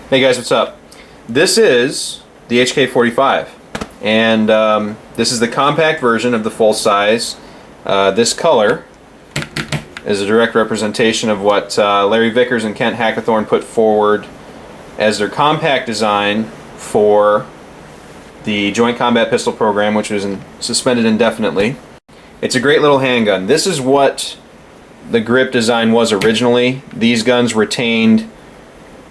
Hey guys, what's up? This is the HK45, and this is the compact version of the full size. This color is a direct representation of what Larry Vickers and Kent Hackathorn put forward as their compact design for the Joint Combat Pistol program, which was suspended indefinitely. It's a great little handgun. This is what the grip design was originally. These guns retained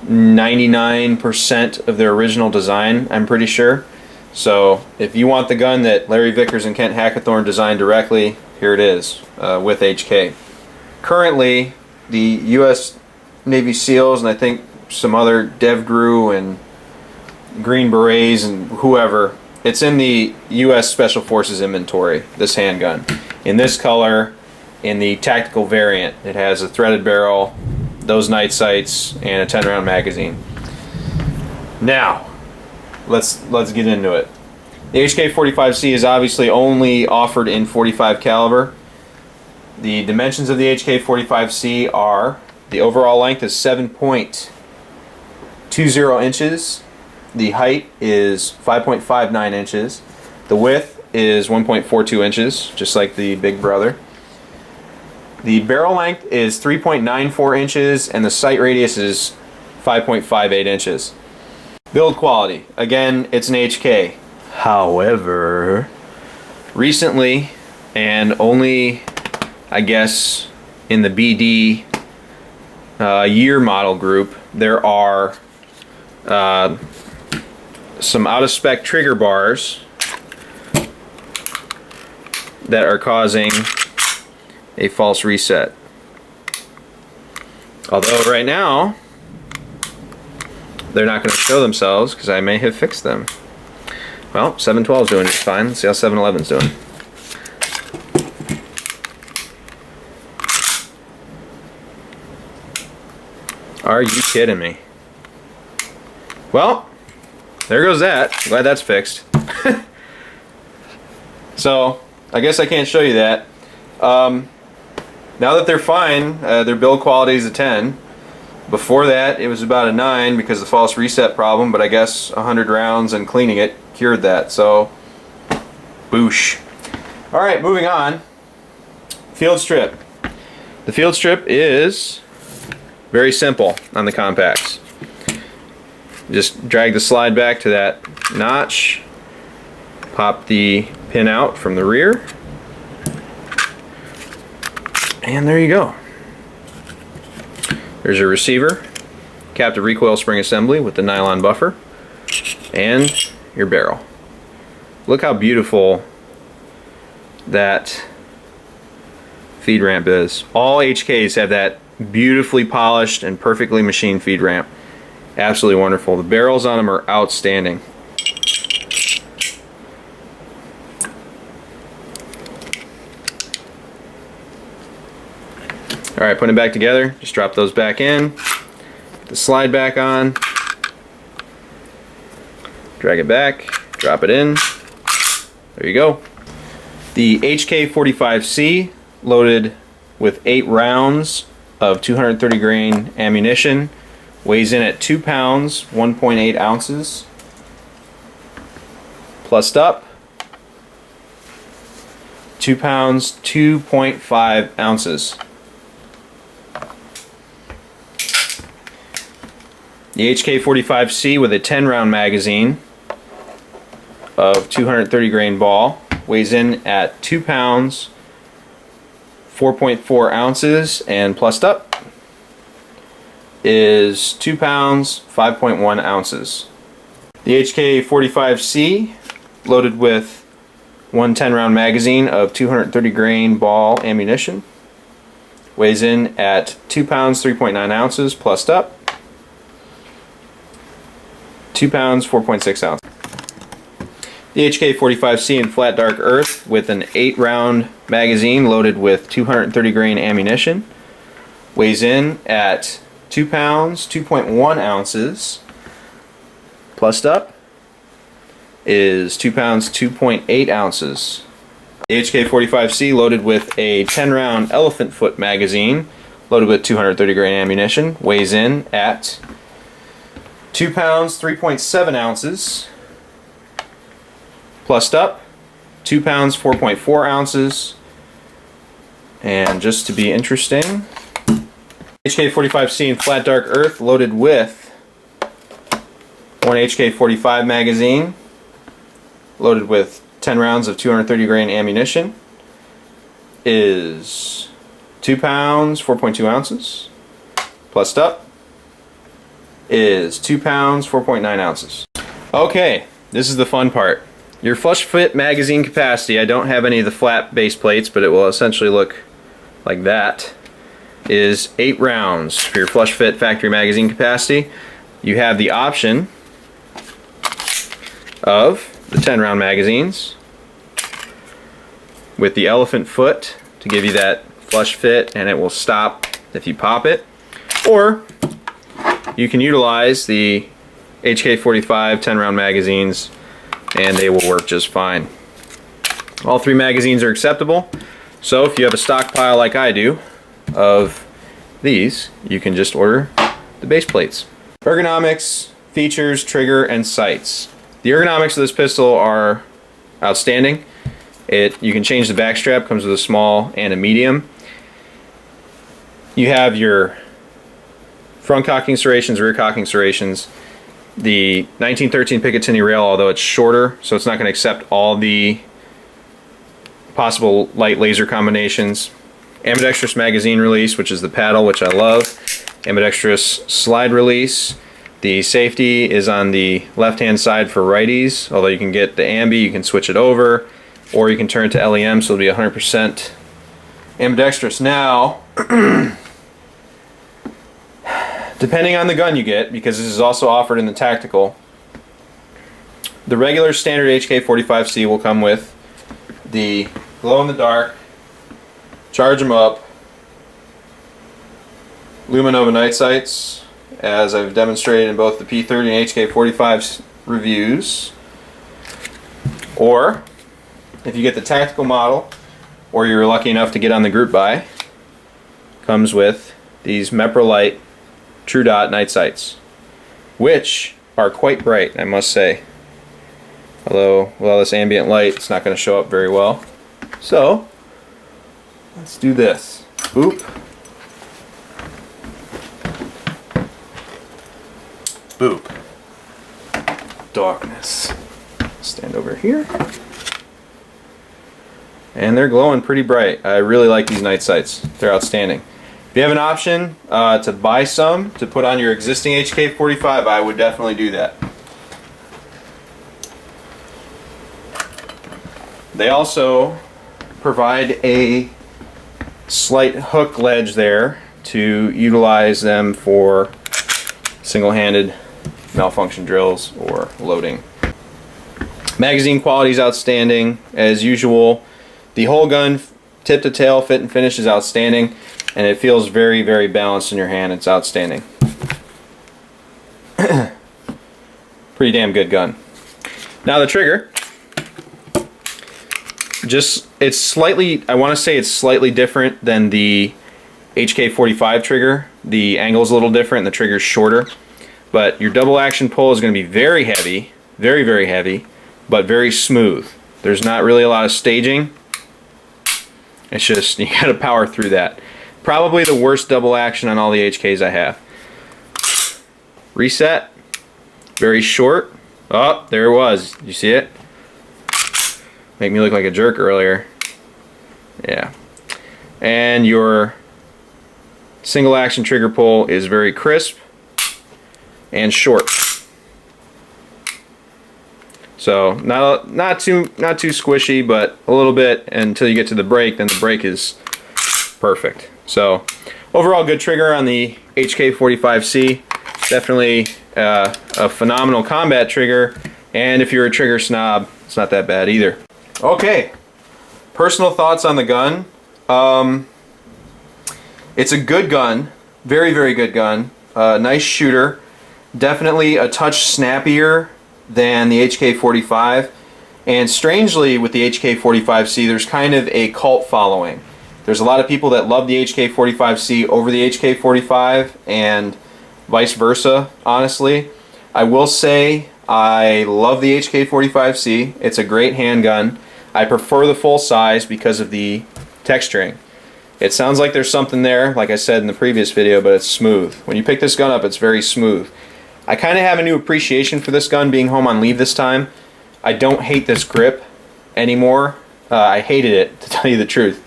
99% of their original design, I'm pretty sure. So if you want the gun that Larry Vickers and Kent Hackathorn designed directly, here it is with HK. Currently, the U.S. Navy SEALs and I think some other DevGru and Green Berets and whoever, it's in the U.S. Special Forces inventory, this handgun. In this color, in the tactical variant, it has a threaded barrel, those night sights, and a 10-round magazine. Now, let's get into it. The HK45c is obviously only offered in .45 caliber. The dimensions of the HK45c are: the overall length is 7.20 inches. The height is 5.59 inches. The width is 1.42 inches, just like the big brother. The barrel length is 3.94 inches and the sight radius is 5.58 inches. Build quality, again, it's an HK. However, recently, and only I guess in the BD year model group, there are some out-of-spec trigger bars that are causing a false reset. Although right now they're not going to show themselves because I may have fixed them. Well, 712 is doing just fine. Let's see how 711 is doing. Are you kidding me? Well, there goes that. Glad that's fixed. So I guess I can't show you that. Now that they're fine, their build quality is a 10. Before that, it was about a 9 because of the false reset problem, but I guess 100 rounds and cleaning it cured that, so boosh. Alright, moving on. Field strip. The field strip is very simple on the compacts. Just drag the slide back to that notch, pop the pin out from the rear, and there you go. There's your receiver, captive recoil spring assembly with the nylon buffer, and your barrel. Look how beautiful that feed ramp is. All HKs have that beautifully polished and perfectly machined feed ramp. Absolutely wonderful. The barrels on them are outstanding. Alright, putting it back together, just drop those back in, put the slide back on, drag it back, drop it in, there you go. The HK45c, loaded with 8 rounds of 230 grain ammunition, weighs in at 2 pounds, 1.8 ounces, plussed up, 2 pounds, 2.5 ounces. The HK45c with a 10-round magazine of 230 grain ball weighs in at 2 pounds, 4.4 ounces, and plussed up is 2 pounds, 5.1 ounces. The HK45c, loaded with one 10-round magazine of 230 grain ball ammunition, weighs in at 2 pounds, 3.9 ounces, plussed up, 2 pounds, 4.6 ounces. The HK45c in flat dark earth with an 8-round magazine loaded with 230 grain ammunition, weighs in at 2 pounds, 2.1 ounces, plussed up is 2 pounds, 2.8 ounces. The HK45c loaded with a 10-round elephant foot magazine loaded with 230 grain ammunition, weighs in at 2 pounds, 3.7 ounces. Plussed up, 2 pounds, 4.4 ounces. And just to be interesting, HK45c in flat dark earth loaded with one HK45 magazine, loaded with 10 rounds of 230 grain ammunition, is 2 pounds, 4.2 ounces. Plussed up is 2 pounds, 4.9 ounces. Okay, this is the fun part. Your flush fit magazine capacity, I don't have any of the flat base plates, but it will essentially look like that, is 8 rounds for your flush fit factory magazine capacity. You have the option of the 10 round magazines with the elephant foot to give you that flush fit, and it will stop if you pop it. Or you can utilize the HK45 10 round magazines and they will work just fine. All 3 magazines are acceptable, so if you have a stockpile like I do of these, you can just order the base plates. Ergonomics, features, trigger, and sights. The ergonomics of this pistol are outstanding. You can change the back strap, comes with a small and a medium. You have your front cocking serrations, rear cocking serrations. The 1913 Picatinny rail, although it's shorter, so it's not going to accept all the possible light laser combinations. Ambidextrous magazine release, which is the paddle, which I love. Ambidextrous slide release. The safety is on the left-hand side for righties, although you can get the ambi, you can switch it over, or you can turn it to LEM, so it'll be 100% ambidextrous. Now, depending on the gun you get, because this is also offered in the tactical, the regular standard HK45c will come with the glow-in-the-dark, charge 'em up, Luminova night sights, as I've demonstrated in both the P30 and HK45 reviews. Or, if you get the tactical model, or you're lucky enough to get on the group buy, comes with these Meprolite True Dot night sights, which are quite bright, I must say. Although, with all this ambient light, it's not going to show up very well. So, let's do this. Boop. Boop. Darkness. Stand over here. And they're glowing pretty bright. I really like these night sights. They're outstanding. If you have an option to buy some to put on your existing HK45, I would definitely do that. They also provide a slight hook ledge there to utilize them for single-handed malfunction drills or loading. Magazine quality is outstanding as usual. The whole gun, tip to tail, fit and finish is outstanding, and it feels very, very balanced in your hand. It's outstanding. Pretty damn good gun. Now the trigger, it's slightly, I want to say it's slightly different than the HK45 trigger. The angle's a little different, the trigger's shorter. But your double action pull is going to be very heavy, very, very heavy, but very smooth. There's not really a lot of staging. It's just, you gotta power through that. Probably the worst double action on all the HKs I have. Reset. Very short. Oh, there it was. You see it? Make me look like a jerk earlier. Yeah. And your single action trigger pull is very crisp and short. So not too squishy, but a little bit until you get to the brake. Then the brake is perfect. So overall, good trigger on the HK45c. Definitely a phenomenal combat trigger. And if you're a trigger snob, it's not that bad either. Okay, personal thoughts on the gun. It's a good gun, very, very good gun. Nice shooter. Definitely a touch snappier than the HK45, and strangely with the HK45c there's kind of a cult following. There's a lot of people that love the HK45c over the HK45 and vice versa, honestly. I will say I love the HK45c. It's a great handgun. I prefer the full size because of the texturing. It sounds like there's something there, like I said in the previous video, but it's smooth. When you pick this gun up, it's very smooth. I kind of have a new appreciation for this gun being home on leave this time. I don't hate this grip anymore. I hated it, to tell you the truth.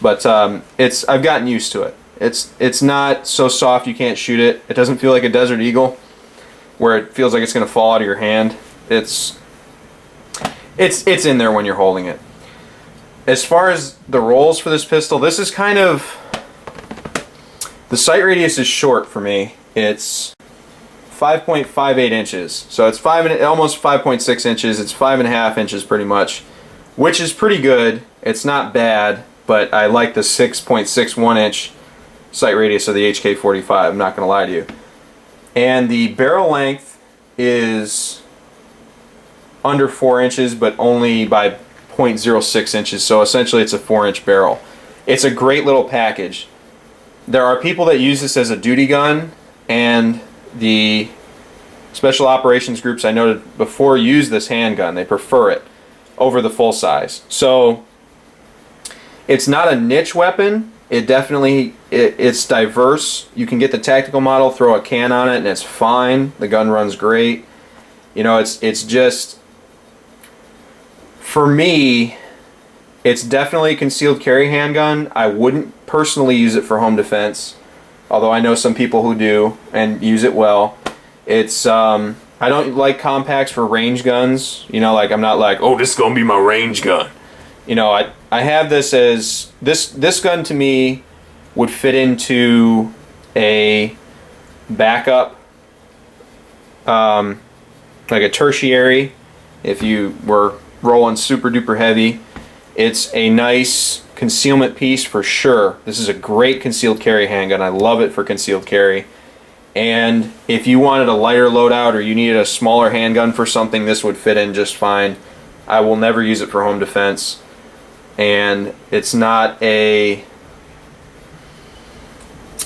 But I've gotten used to it. It's not so soft you can't shoot it. It doesn't feel like a Desert Eagle, where it feels like it's going to fall out of your hand. It's in there when you're holding it. As far as the rolls for this pistol, this is kind of... The sight radius is short for me. It's 5.58 inches. So it's almost 5.6 inches. It's 5.5 inches pretty much, which is pretty good. It's not bad, but I like the 6.61 inch sight radius of the HK45. I'm not going to lie to you. And the barrel length is under 4 inches, but only by 0.06 inches, so essentially it's a 4-inch barrel. It's a great little package. There are people that use this as a duty gun, and the special operations groups I noted before use this handgun. They prefer it over the full size. So it's not a niche weapon. It definitely, it's diverse. You can get the tactical model, throw a can on it, and it's fine. The gun runs great. You know, it's just, for me, it's definitely a concealed carry handgun. I wouldn't personally use it for home defense, although I know some people who do and use it well. It's I don't like compacts for range guns. You know, like I'm not like, oh, this is gonna be my range gun. You know, I have this as this gun to me would fit into a backup, like a tertiary, if you were rolling super duper heavy. It's a nice concealment piece for sure. This is a great concealed carry handgun. I love it for concealed carry. And if you wanted a lighter loadout or you needed a smaller handgun for something, this would fit in just fine. I will never use it for home defense. And it's not a...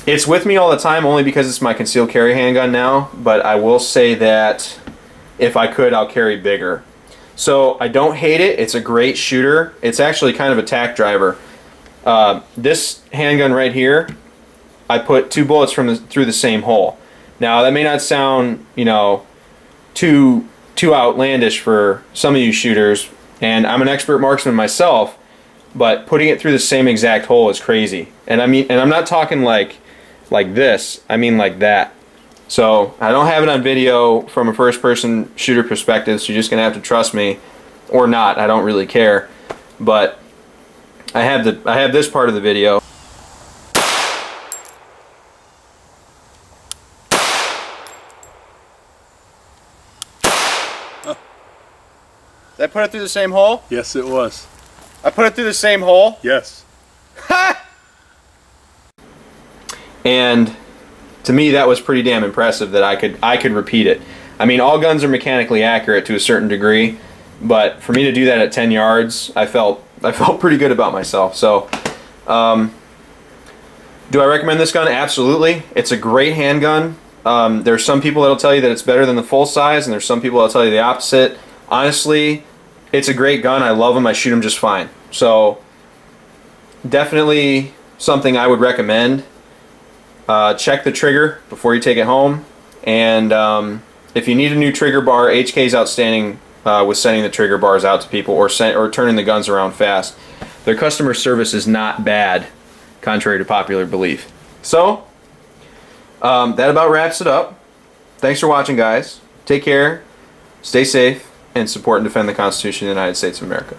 It's with me all the time only because it's my concealed carry handgun now, but I will say that if I could, I'll carry bigger. So I don't hate it. It's a great shooter. It's actually kind of a tack driver. This handgun right here, I put 2 bullets through the same hole. Now that may not sound, you know, too outlandish for some of you shooters, and I'm an expert marksman myself, but putting it through the same exact hole is crazy. And I'm not talking like this. I mean like that. So I don't have it on video from a first-person shooter perspective, so you're just gonna have to trust me, or not. I don't really care. But I have this part of the video. Did I put it through the same hole? Yes, it was. I put it through the same hole? Yes. Ha! And to me, that was pretty damn impressive that I could repeat it. I mean, all guns are mechanically accurate to a certain degree, but for me to do that at 10 yards, I felt pretty good about myself. So, do I recommend this gun? Absolutely. It's a great handgun. There's some people that'll tell you that it's better than the full size, and there's some people that'll tell you the opposite. Honestly, it's a great gun. I love them. I shoot them just fine. So, definitely something I would recommend. Check the trigger before you take it home, and if you need a new trigger bar, HK is outstanding with sending the trigger bars out to people or turning the guns around fast. Their customer service is not bad, contrary to popular belief. So that about wraps it up. Thanks for watching, guys. Take care, stay safe, and support and defend the Constitution of the United States of America.